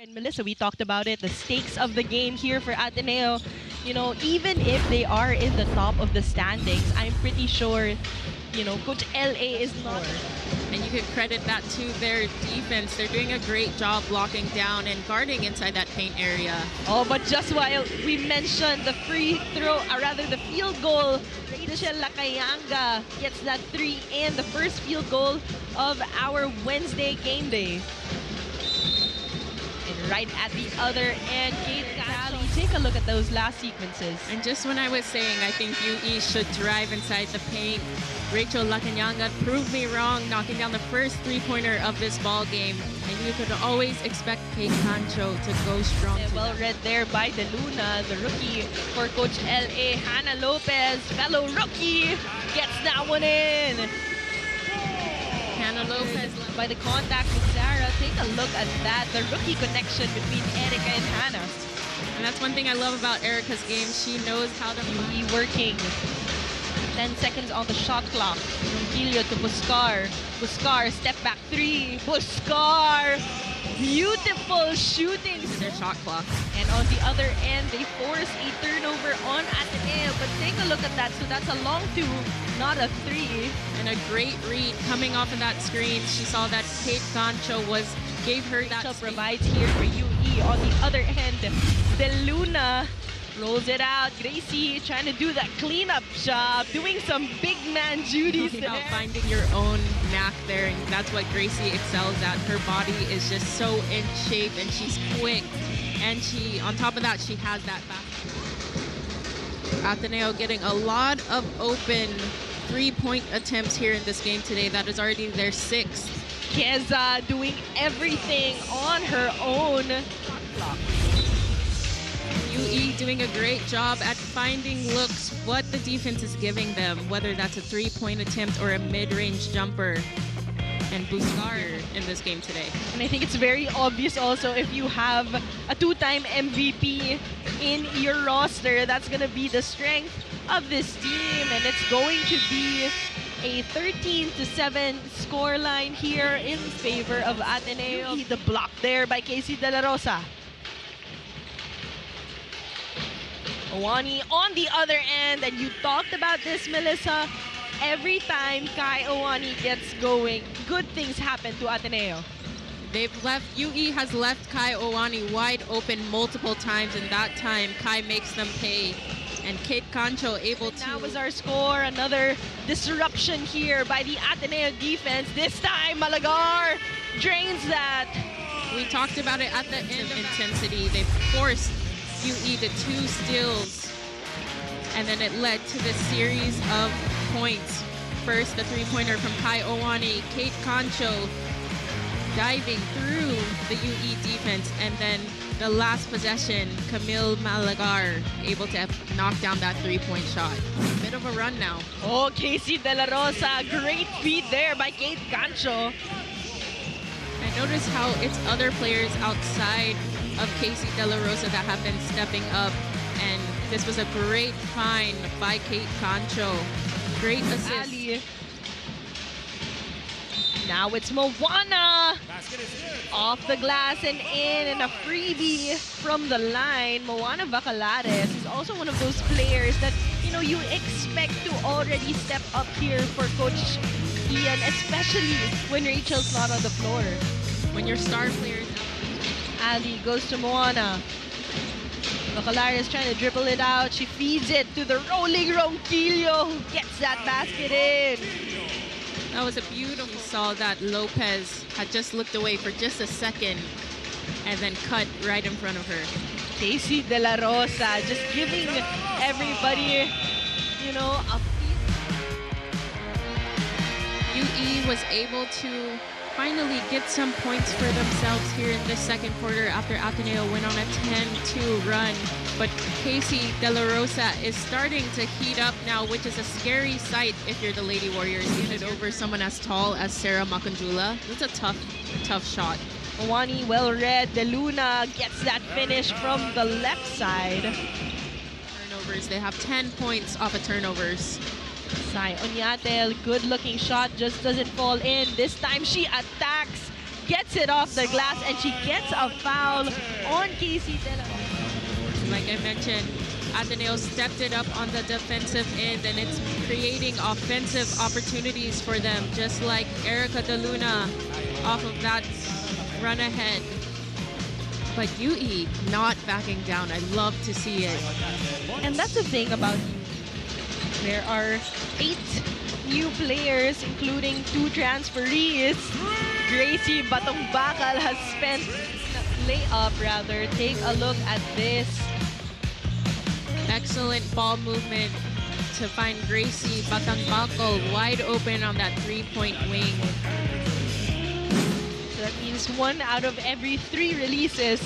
And Melissa, we talked about it, the stakes of the game here for Ateneo. You know, even if they are in the top of the standings, I'm pretty sure, you know, Coach LA is not. And you can credit that to their defense. They're doing a great job blocking down and guarding inside that paint area. Oh, but just while we mentioned the free throw, or rather the field goal, Rachel Lacayanga gets that 3 in, the first field goal of our Wednesday game day. And right at the other end, Kate Cali. Take a look at those last sequences. And just when I was saying I think UE should drive inside the paint, Rachel Lacayanga proved me wrong, knocking down the first three-pointer of this ball game. And you could always expect Kate Cancho to go strong. Well read there by De Luna, the rookie for Coach LA. Hannah Lopez, fellow rookie, gets that one in. Hannah Lopez by the contact with Sarah. Take a look at that, the rookie connection between Erica and Hannah. And that's one thing I love about Erica's game. She knows how to be working. 10 seconds on the shot clock. Ronquillo to Buscar. Buscar, step back 3. Buscar! Beautiful shooting. Their shot clock. And on the other end, they force a turnover on Ateneo. But take a look at that. So that's a long 2, not a 3. And a great read coming off of that screen. She saw that Kate Cancho gave her that. Provides here for UE. On the other end, De Luna rolls it out. Gracie trying to do that cleanup job, doing some big man duties there. Finding your own knack there, and that's what Gracie excels at. Her body is just so in shape, and she's quick. And she, on top of that, she has that back. Ateneo getting a lot of open three-point attempts here in this game today. That is already their 6th. Keza doing everything on her own. UE doing a great job at finding looks, what the defense is giving them, whether that's a three-point attempt or a mid-range jumper. And Buscar in this game today. And I think it's very obvious also, if you have a 2-time MVP in your roster, that's going to be the strength of this team. And it's going to be a 13-7 scoreline here in favor of Ateneo. The block there by Casey De La Rosa. Owani on the other end, and you talked about this, Melissa. Every time Kai Owani gets going, good things happen to Ateneo. UE has left Kai Owani wide open multiple times, and that time Kai makes them pay. And Kate Cancho able to... That was our score. Another disruption here by the Ateneo defense. This time, Malagar drains that. We talked about it at the end of intensity. They forced UE to 2 steals, and then it led to this series of points. First, the three-pointer from Kai Owani, Kate Cancho diving through the UE defense, and then the last possession, Camille Malagar able to knock down that three-point shot. Bit of a run now. Oh, Casey De La Rosa, great feed there by Kate Cancho. I noticed how it's other players outside of Casey De La Rosa that have been stepping up, and this was a great find by Kate Cancho. Great assist. Ali. Now it's Moana off the glass and in, and a freebie from the line. Moana Bacalares is also one of those players that, you know, you expect to already step up here for Coach Ian, especially when Rachel's not on the floor. When your star players. Ali goes to Moana. Bacalares trying to dribble it out. She feeds it to the rolling Ronquillo, who gets that basket in. That was a beautiful. We saw that Lopez had just looked away for just a second and then cut right in front of her. Casey De La Rosa just giving everybody, you know, a UE was able to finally get some points for themselves here in the second quarter after Ateneo went on a 10-2 run. But Casey De La Rosa is starting to heat up now, which is a scary sight if you're the Lady Warriors. Get it over someone as tall as Sarah Makanjula. That's a tough shot. Owani, well read. De Luna gets that finish from the left side. Turnovers. They have 10 points off of turnovers. Sai Onyatel, good looking shot, just doesn't fall in. This time she attacks, gets knocks it off the glass, and she gets a foul on Casey De La Rosa. Like I mentioned, Ateneo stepped it up on the defensive end, and it's creating offensive opportunities for them, just like Erica De Luna off of that run ahead. But UE not backing down. I love to see it. And that's the thing about UE. There are 8 new players, including 2 transferees. Gracie Batong Bakal has spent layup rather. Take a look at this. Excellent ball movement to find Gracie Batang Bakal wide open on that 3-point wing. So that means 1 out of every 3 releases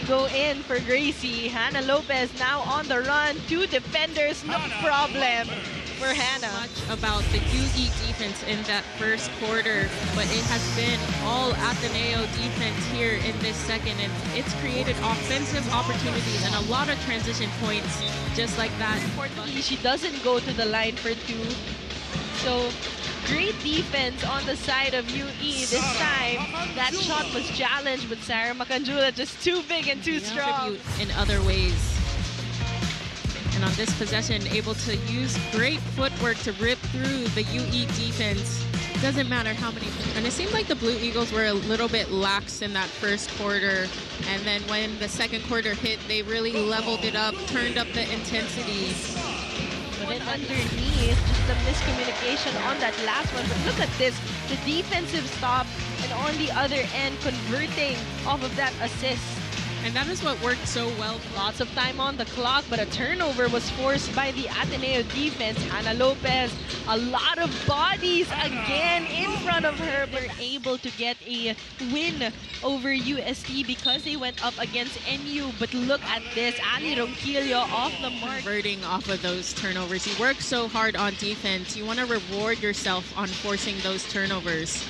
go in for Gracie. Hannah Lopez now on the run. 2 defenders, no problem for Hannah. Much about the UE defense in that first quarter, but it has been all Ateneo defense here in this second, and it's created offensive opportunities and a lot of transition points just like that. Importantly, she doesn't go to the line for 2. So great defense on the side of UE this time. That shot was challenged, but Sarah Macanjula just too big and too strong. In other ways. And on this possession, able to use great footwork to rip through the UE defense. Doesn't matter how many. And it seemed like the Blue Eagles were a little bit lax in that first quarter. And then when the second quarter hit, they really leveled it up, turned up the intensity. But then underneath, just the miscommunication on that last one. But look at this, the defensive stop, and on the other end, converting off of that assist. And that is what worked so well. Lots of time on the clock, but a turnover was forced by the Ateneo defense. Hannah Lopez, a lot of bodies again in front of her. They're able to get a win over UST because they went up against NU. But look at this, Ali Ronquillo off the mark. Converting off of those turnovers. You work so hard on defense. You want to reward yourself on forcing those turnovers.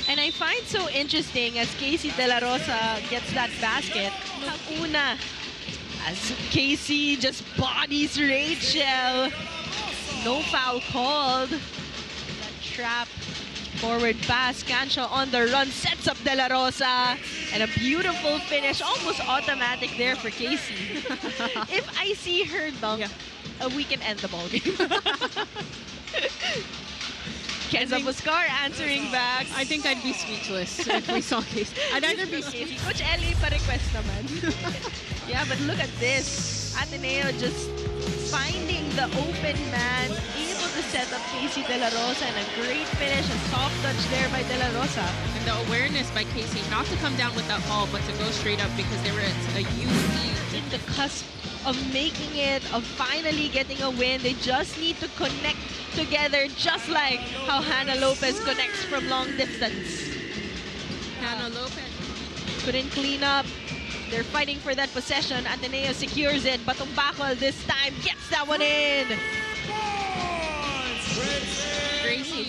And I find so interesting as Casey De La Rosa gets that basket. Nung una, as Casey just bodies Rachel. No foul called. That trap. Forward pass. Cancha on the run. Sets up De La Rosa. And a beautiful finish. Almost automatic there for Casey. If I see her dunk, we can end the ball game. Kenza Buscar answering back. I think I'd be speechless if we saw Casey. I'd either be speechless. Coach Ellie pa-request naman. Yeah, but look at this. Ateneo just finding the open man, able to set up Casey De La Rosa, and a great finish, a soft touch there by De La Rosa. And the awareness by Casey not to come down with that ball, but to go straight up because they were at a UE. In the cusp of making it, of finally getting a win. They just need to connect together, just like how Hannah Lopez connects from long distance. Hannah Lopez couldn't clean up. They're fighting for that possession. Ateneo secures it. Batong Bakal this time gets that one in.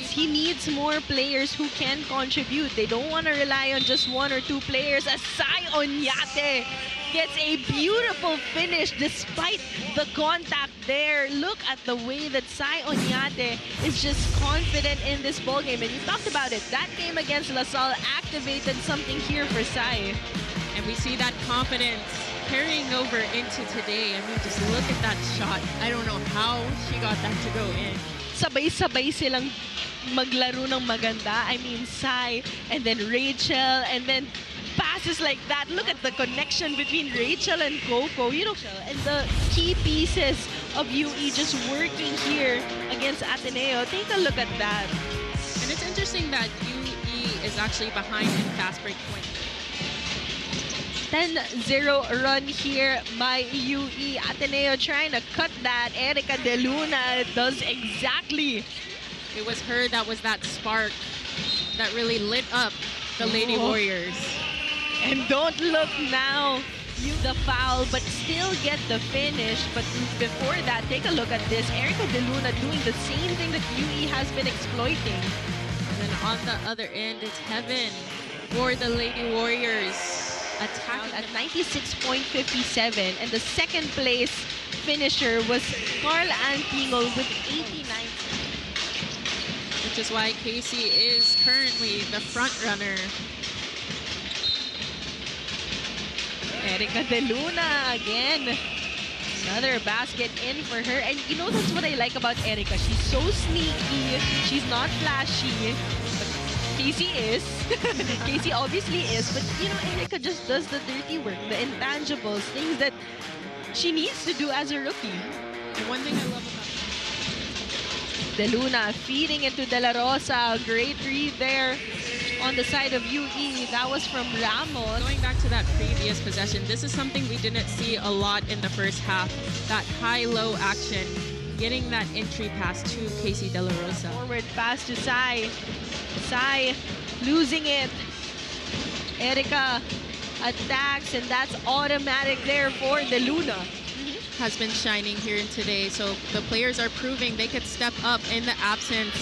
He needs more players who can contribute. They don't want to rely on just 1 or 2 players. As Sai Onyate gets a beautiful finish despite the contact there. Look at the way that Sai Onyate is just confident in this ballgame. And you talked about it. That game against LaSalle activated something here for Sai. And we see that confidence carrying over into today. I mean, just look at that shot. I don't know how she got that to go in. Sabay-sabay silang maglaro ng maganda. I mean, Sai and then Rachel and then passes like that. Look at the connection between Rachel and Coco. You know, and the key pieces of UE just working here against Ateneo. Take a look at that. And it's interesting that UE is actually behind in fast break points. 10-0 run here by UE. Ateneo trying to cut that. Erica De Luna does exactly. It was her that was that spark that really lit up the Lady Warriors. And don't look now. The foul, but still get the finish. But before that, take a look at this. Erica De Luna doing the same thing that UE has been exploiting. And then on the other end, it's heaven for the Lady Warriors. Attacked at 96.57, and the second place finisher was Carl Antingo with 89. Which is why Casey is currently the front runner. Erica De Luna again. Another basket in for her. And you know, that's what I like about Erica. She's so sneaky. She's not flashy. But Casey is. Casey obviously is. But you know, Erica just does the dirty work, the intangibles, things that she needs to do as a rookie. And one thing I love about De Luna feeding into De La Rosa. Great read there on the side of UE. That was from Ramos. going back to that previous possession, this is something we didn't see a lot in the first half. That high-low action, getting that entry pass to Casey De La Rosa. Forward pass to Sai. Sai losing it. Erica attacks, and that's automatic there for De Luna. Has been shining here in today, so the players are proving they could step up in the absence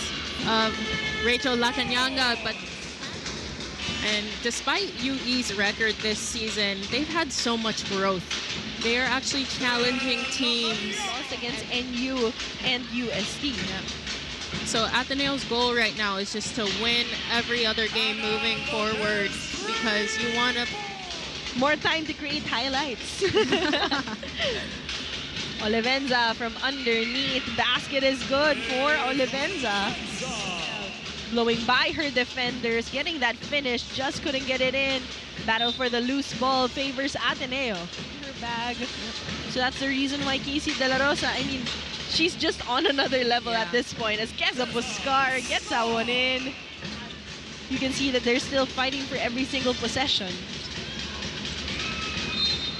of Rachel Latanyanga. And despite UE's record this season, they've had so much growth. They are actually challenging teams Against NU and UST. So Ateneo's goal right now is just to win every other game moving forward, because you want to... More time to create highlights. Olivenza from underneath. Basket is good for Olivenza. Blowing by her defenders, getting that finish, just couldn't get it in. Battle for the loose ball favors Ateneo. Her bag. So that's the reason why Casey De La Rosa, I mean, she's just on another level at this point, as Keza Buscar gets that one in. You can see that they're still fighting for every single possession.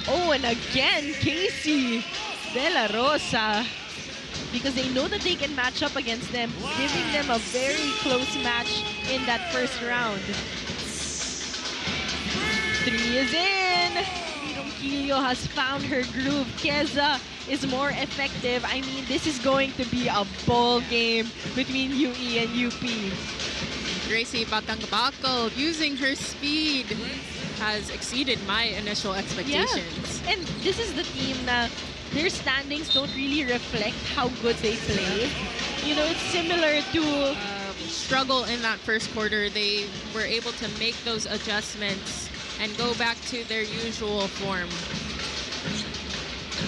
Oh, and again, Casey De La Rosa, because they know that they can match up against them, giving them a very close match in that first round. Three is in. Ronquillo has found her groove. Keza is more effective. I mean, this is going to be a ball game between UE and UP. Gracie Batangbaco, using her speed, has exceeded my initial expectations. Yeah. And this is the team na their standings don't really reflect how good they play. You know, it's similar to struggle in that first quarter. They were able to make those adjustments and go back to their usual form.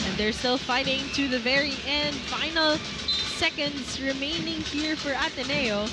And they're still fighting to the very end. Final seconds remaining here for Ateneo.